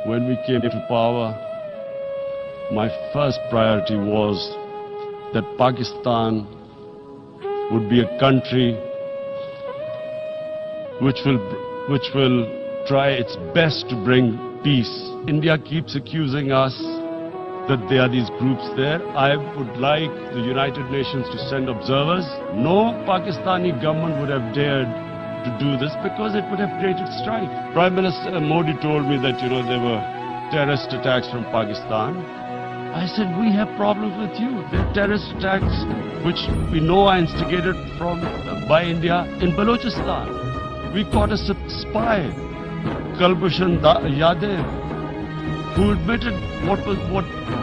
When we came to power, my first priority was that Pakistan would be a country which will try its best to bring peace. India keeps accusing us that there are these groups there. I would like the United Nations to send observers. No Pakistani government would have dared to do this because it would have created strife. Prime Minister Modi told me that, there were terrorist attacks from Pakistan. I said, we have problems with you. There are terrorist attacks which we know are instigated by India in Balochistan. We caught a spy, Kulbhushan Yadav, who admitted what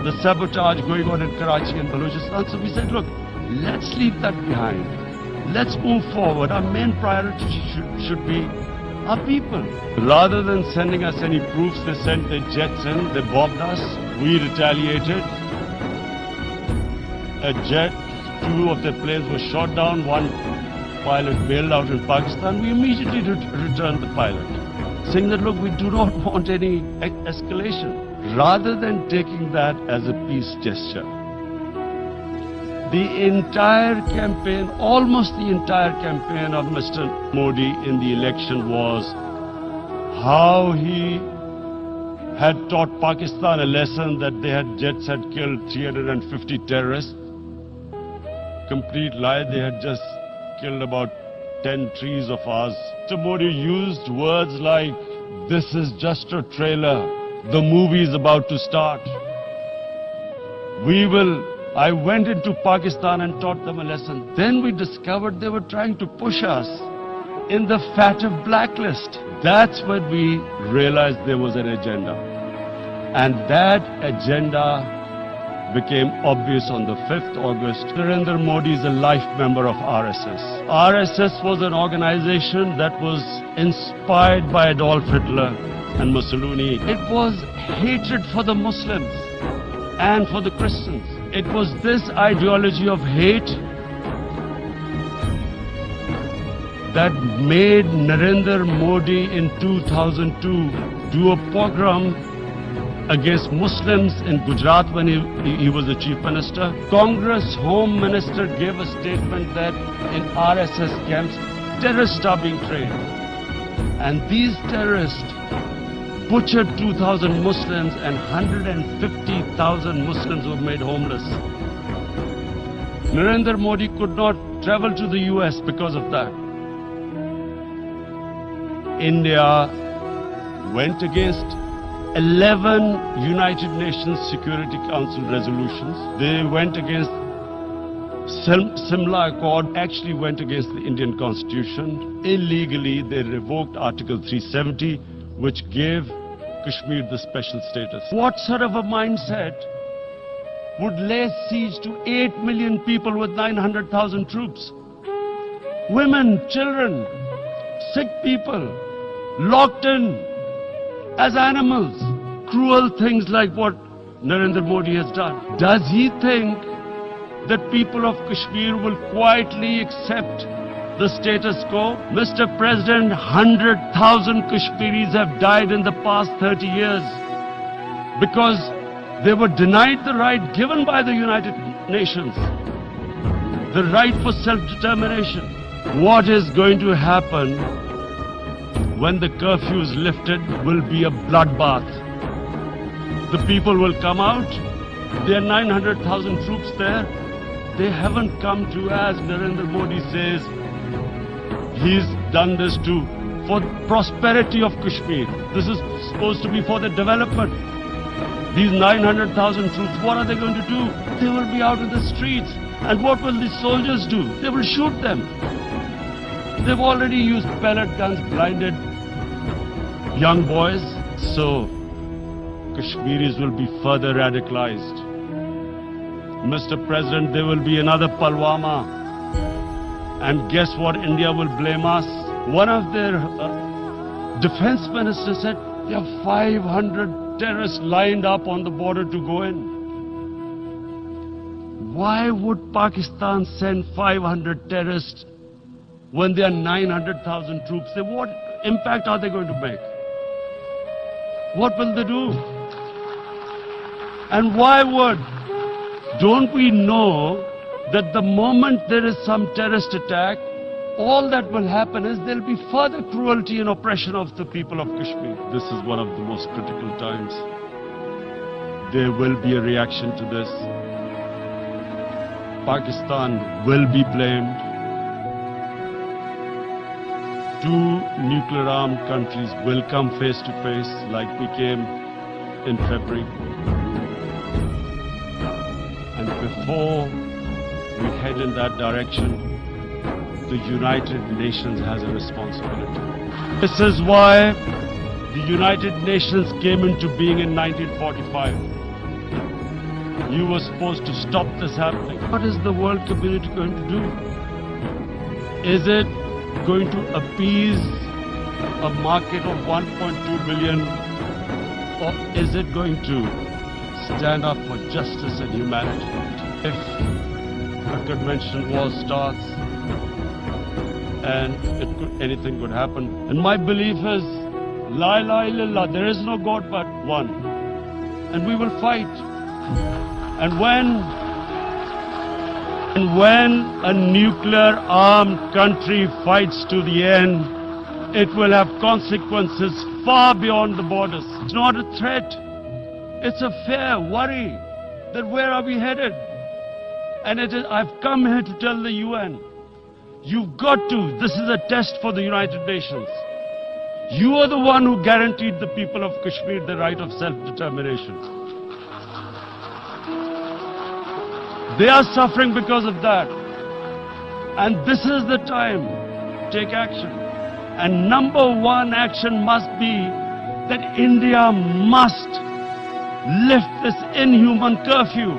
the sabotage going on in Karachi and Balochistan. So we said, look, let's leave that behind. Let's move forward. Our main priority should be our people. Rather than sending us any proofs, they sent their jets in, they bombed us. We retaliated. A jet, 2 of their planes were shot down, 1 pilot bailed out in Pakistan. We immediately returned the pilot, saying that, look, we do not want any escalation. Rather than taking that as a peace gesture, the entire campaign, almost the entire campaign of Mr. Modi in the election was how he had taught Pakistan a lesson that jets had killed 350 terrorists. Complete lie, they had just killed about 10 trees of ours. Mr. Modi used words like, this is just a trailer, the movie is about to start. I went into Pakistan and taught them a lesson. Then we discovered they were trying to push us in the FATF blacklist. That's when we realized there was an agenda. And that agenda became obvious on the 5th August. Narendra Modi is a life member of RSS. RSS was an organization that was inspired by Adolf Hitler and Mussolini. It was hatred for the Muslims and for the Christians. It was this ideology of hate that made Narendra Modi in 2002 do a pogrom against Muslims in Gujarat when he was the chief minister. Congress Home Minister gave a statement that in RSS camps, terrorists are being trained. And these terrorists butchered 2,000 Muslims and 150,000 Muslims were made homeless. Narendra Modi could not travel to the US because of that. India went against 11 United Nations Security Council resolutions. They went against Simla Accord, actually went against the Indian Constitution. Illegally, they revoked Article 370, which gave Kashmir the special status. What sort of a mindset would lay siege to 8 million people with 900,000 troops? Women, children, sick people, locked in as animals. Cruel things like what Narendra Modi has done. Does he think that people of Kashmir will quietly accept the status quo? Mr. President, 100,000 Kashmiris have died in the past 30 years because they were denied the right given by the United Nations, the right for self-determination. What is going to happen when the curfew is lifted will be a bloodbath. The people will come out. There are 900,000 troops there. They haven't come to, as Narendra Modi says, he's done this for prosperity of Kashmir. This is supposed to be for the development. These 900,000 troops, what are they going to do? They will be out in the streets. And what will the soldiers do? They will shoot them. They've already used pellet guns, blinded young boys. So Kashmiris will be further radicalized. Mr. President, there will be another Pulwama. And guess what? India will blame us. One of their defense ministers said there are 500 terrorists lined up on the border to go in. Why would Pakistan send 500 terrorists when there are 900,000 troops? What impact are they going to make? What will they do? And why would? Don't we know that the moment there is some terrorist attack, all that will happen is there will be further cruelty and oppression of the people of Kashmir. This is one of the most critical times. There will be a reaction to this. Pakistan will be blamed. Two nuclear-armed countries will come face to face like we came in February. And before we head in that direction, the United Nations has a responsibility. This is why the United Nations came into being in 1945. You were supposed to stop this happening. What is the world community going to do? Is it going to appease a market of 1.2 billion, or is it going to stand up for justice and humanity? If a conventional war starts and anything could happen, and my belief is La ilaha illallah, there is no God but one, and we will fight. And when a nuclear-armed country fights to the end, it will have consequences far beyond the borders. It's not a threat. It's a fair worry that where are we headed? And I've come here to tell the UN, you've got to. This is a test for the United Nations. You are the one who guaranteed the people of Kashmir the right of self-determination. They are suffering because of that. And this is the time to take action. And number one action must be that India must lift this inhuman curfew,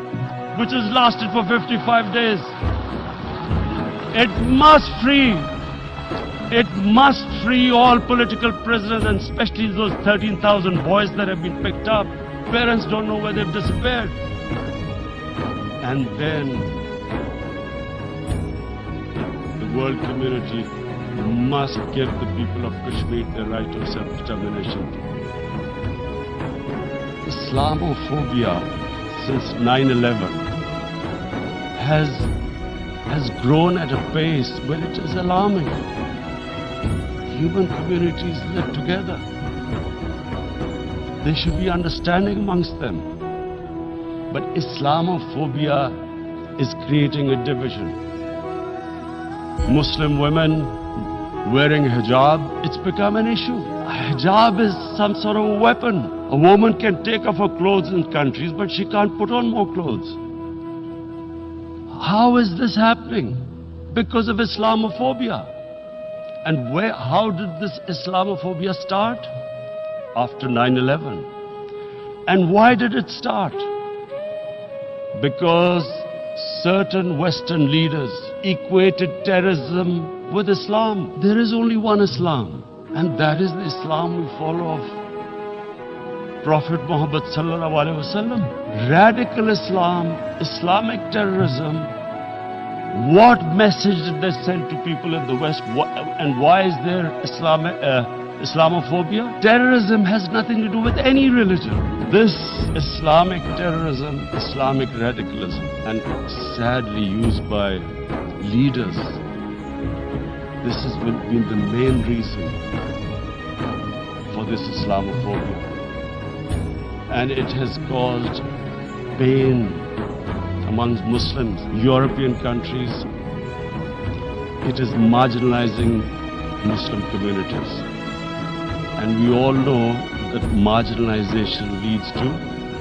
which has lasted for 55 days. It must free all political prisoners, and especially those 13,000 boys that have been picked up. Parents don't know where they've disappeared. And then the world community must give the people of Kashmir the right of self-determination. Islamophobia since 9/11 has grown at a pace where it is alarming. Human communities live together. There should be understanding amongst them. But Islamophobia is creating a division. Muslim women wearing hijab, it's become an issue. Hijab is some sort of a weapon. A woman can take off her clothes in countries, but she can't put on more clothes. How is this happening? Because of Islamophobia. And how did this Islamophobia start? After 9/11. And why did it start? Because certain Western leaders equated terrorism with Islam. There is only one Islam, and that is the Islam we follow of Prophet Muhammad sallallahu alaihi wasallam. Radical Islam, Islamic terrorism. What message did they send to people in the West? And why is there Islamophobia? Terrorism has nothing to do with any religion. This Islamic terrorism, Islamic radicalism, and sadly used by leaders, this has been the main reason for this Islamophobia. And it has caused pain amongst Muslims, European countries. It is marginalizing Muslim communities. And we all know that marginalization leads to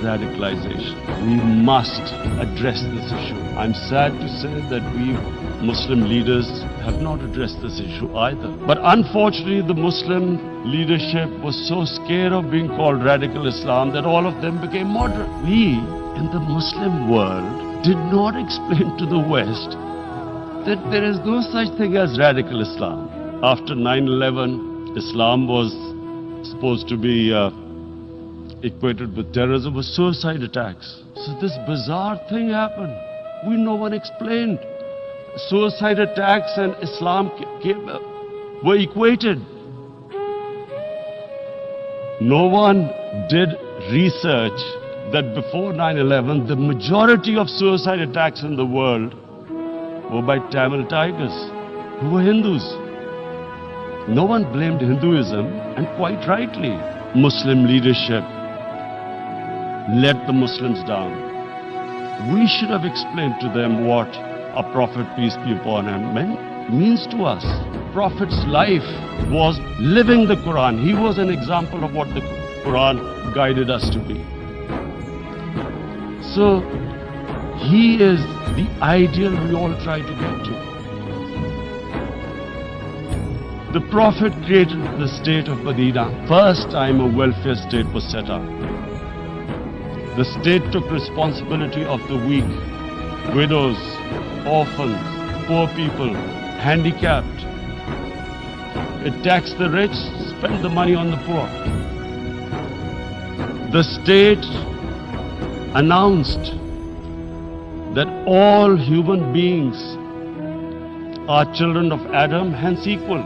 radicalization. We must address this issue. I'm sad to say that we Muslim leaders have not addressed this issue either. But unfortunately, the Muslim leadership was so scared of being called radical Islam that all of them became moderate. We in the Muslim world did not explain to the West that there is no such thing as radical Islam. After 9/11, Islam was supposed to be equated with terrorism, with suicide attacks. So this bizarre thing happened. No one explained. Suicide attacks and Islam were equated. No one did research that before 9/11, the majority of suicide attacks in the world were by Tamil tigers, who were Hindus. No one blamed Hinduism, and quite rightly. Muslim leadership let the Muslims down. We should have explained to them what our Prophet, peace be upon him, means to us. Prophet's life was living the Quran. He was an example of what the Quran guided us to be. So, he is the ideal we all try to get to. The Prophet created the state of Medina. First time a welfare state was set up. The state took responsibility of the weak, widows, orphans, poor people, handicapped. It taxed the rich, spent the money on the poor. The state announced that all human beings are children of Adam, hence equal.